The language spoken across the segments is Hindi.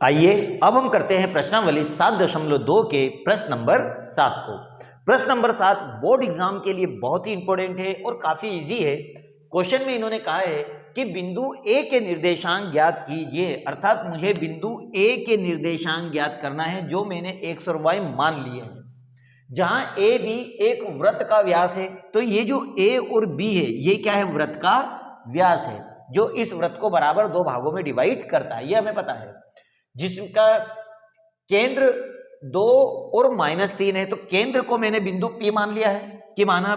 आइए अब हम करते हैं प्रश्नावली 7.2 के प्रश्न नंबर 7 को। प्रश्न नंबर 7 बोर्ड एग्जाम के लिए बहुत ही इंपॉर्टेंट है और काफी इजी है। क्वेश्चन में इन्होंने कहा है कि बिंदु ए के निर्देशांक ज्ञात कीजिए, अर्थात मुझे बिंदु ए के निर्देशांक ज्ञात करना है जो मैंने एक्स और वाई मान लिए हैं। जहां ए बी एक वृत्त का व्यास है, तो ये जो ए और बी है ये क्या है, वृत्त का व्यास है जो इस वृत्त को बराबर दो भागों में डिवाइड करता है, ये हमें पता है। जिसका केंद्र 2 और -3 है, तो केंद्र को मैंने बिंदु P मान लिया है कि माना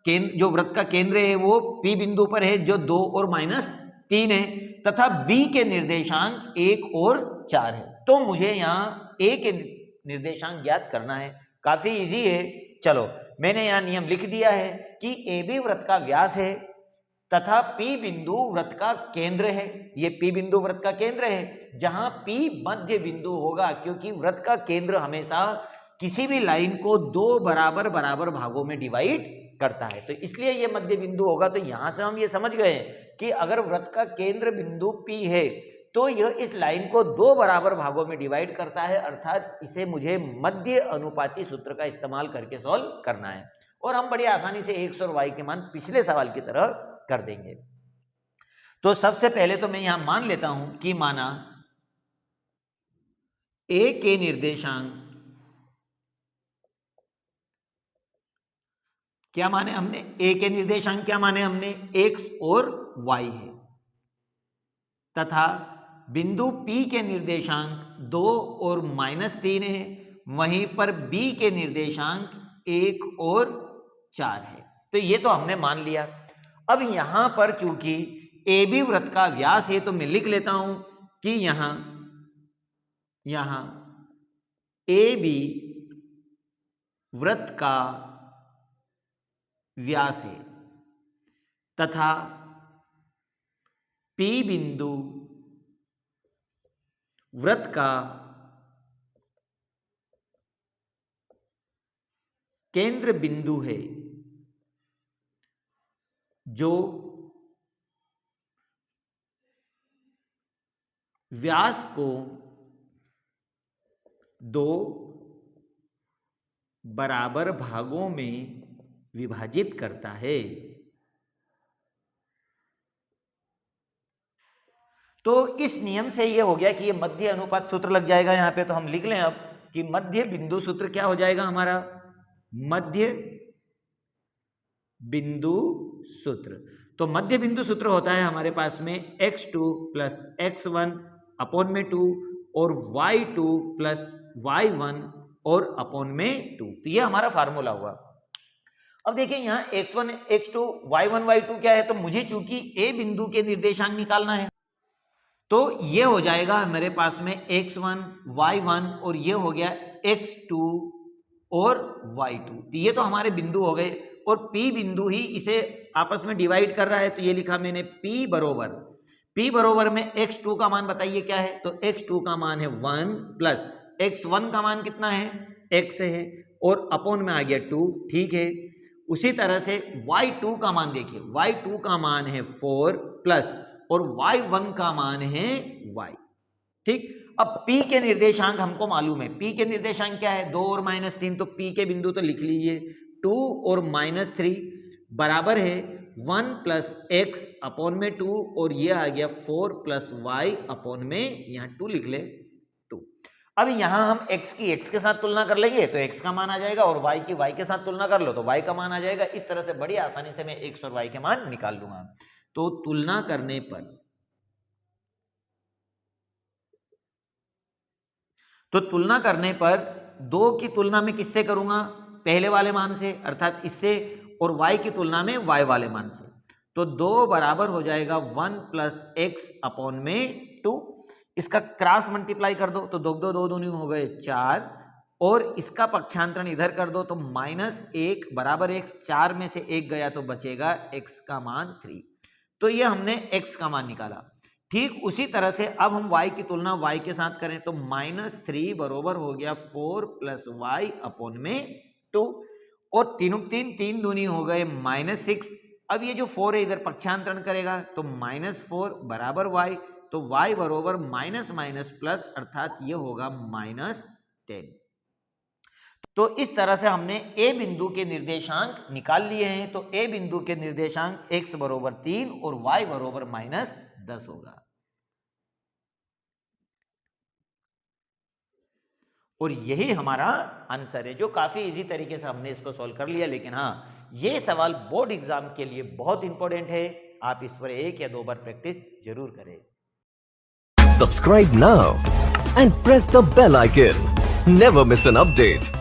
केंद्र जो वृत्त का केंद्र है वो P बिंदु पर है जो 2 और -3 है, तथा B के निर्देशांक 1 और 4 है। तो मुझे यहाँ A के निर्देशांक ज्ञात करना है, काफी इजी है। चलो मैंने यहाँ नियम लिख दिया है कि AB वृत्त का व्यास है तथा P बिंदु वृत्त का केंद्र है। ये P बिंदु वृत्त का केंद्र है जहां P मध्य बिंदु होगा, क्योंकि वृत्त का केंद्र हमेशा किसी भी लाइन को दो बराबर बराबर भागों में डिवाइड करता है, तो इसलिए ये मध्य बिंदु होगा। तो यहां से हम ये समझ गए कि अगर वृत्त का केंद्र बिंदु P है तो यह इस लाइन को दो बराबर भागों में डिवाइड करता है, अर्थात इसे मुझे मध्य अनुपाती सूत्र का इस्तेमाल करके सॉल्व करना है। और हम बड़ी आसानी से एक्स और वाई के मान पिछले सवाल की तरह कर देंगे। तो सबसे पहले तो मैं यहां मान लेता हूं कि माना ए के निर्देशांक क्या माने हमने, ए के निर्देशांक क्या माने हमने, एक्स और वाई है, तथा बिंदु P के निर्देशांक 2 और -3 है, वहीं पर B के निर्देशांक 1 और 4 है। तो ये तो हमने मान लिया। अब यहां पर चूंकि AB वृत्त का व्यास है तो मैं लिख लेता हूं कि यहां AB वृत्त का व्यास है तथा P बिंदु वृत्त का केंद्र बिंदु है जो व्यास को दो बराबर भागों में विभाजित करता है। तो इस नियम से यह हो गया कि यह मध्य अनुपात सूत्र लग जाएगा यहां पे। तो हम लिख लें अब कि मध्य बिंदु सूत्र क्या हो जाएगा हमारा, मध्य बिंदु सूत्र। तो मध्य बिंदु सूत्र होता है हमारे पास में x2 + x1 अपॉन में 2 और y2 + y1 और अपॉन में 2। तो ये हमारा फार्मूला हुआ। अब देखिए यहाँ x1 x2 y1 y2 क्या है, तो मुझे चूंकि a बिंदु के निर्देशांक निकालना है तो ये हो जाएगा मेरे पास में x1 y1 और ये हो गया x2 और y2। तो ये तो हमारे बिंदु हो गए और P बिंदु ही इसे आपस में डिवाइड कर रहा है, तो ये लिखा मैंने P बरोबर में x2 का मान बताइए क्या है, तो x2 का मान है 1 प्लस x1 का मान कितना है, x है, और अपॉन में आ गया 2, ठीक है। उसी तरह से y2 का मान देखिए, y2 का मान है 4 प्लस और y1 का मान है y, ठीक। अब P के निर्देशांक हमको मालूम है, P के निर्देशांक क्या है, 2 और -3, तो P के बिंदु तो लिख लीजिए 2 और -3 बराबर है 1 प्लस x अपॉन में 2 और ये आ गया 4 प्लस y अपॉन में यहाँ 2 लिख ले 2। अब यहाँ हम x की x के साथ तुलना कर लेंगे तो x का मान आ जाएगा और y की y के साथ तुलना कर लो तो y का मान आ जाएगा। इस तरह से बड़ी आसानी से मैं x और y के मान निकाल लूंगा। तो तुलना करने पर 2 की तुलना में किससे करूंगा, पहले वाले मान से, अर्थात इससे, और y की तुलना में y वाले मान से। तो 2 बराबर हो जाएगा 1 प्लस x अपॉन में 2। इसका क्रॉस मल्टीप्लाई कर दो तो 2 2 2 दूनी हो गए 4 और इसका पक्षांतरण इधर कर दो तो -1 बराबर x, 4 में से 1 गया तो बचेगा x का मान 3। तो ये हमने x का मान निकाला। ठीक उसी तरह से अब हम y की तुलना y के साथ करें तो -3 बरोबर हो गया 4 प्लस y अपॉन में 2 और 3 दूनी हो गए -6। अब ये जो 4 है इधर पक्षांतरण करेगा तो -4 बराबर y, तो y बरोबर माइनस माइनस प्लस, अर्थात ये होगा -10। तो इस तरह से हमने a बिंदु के निर्देशांक निकाल लिए हैं। तो a बिंदु के निर्देशांक x बरोबर 3 और y बरोबर -10 होगा। और यही हमारा आंसर है, जो काफी इजी तरीके से हमने इसको सॉल्व कर लिया। लेकिन हाँ, ये सवाल बोर्ड एग्जाम के लिए बहुत इंपॉर्टेंट है, आप इस पर 1 या 2 बार प्रैक्टिस जरूर करें। Subscribe now and press the bell icon. Never miss an update.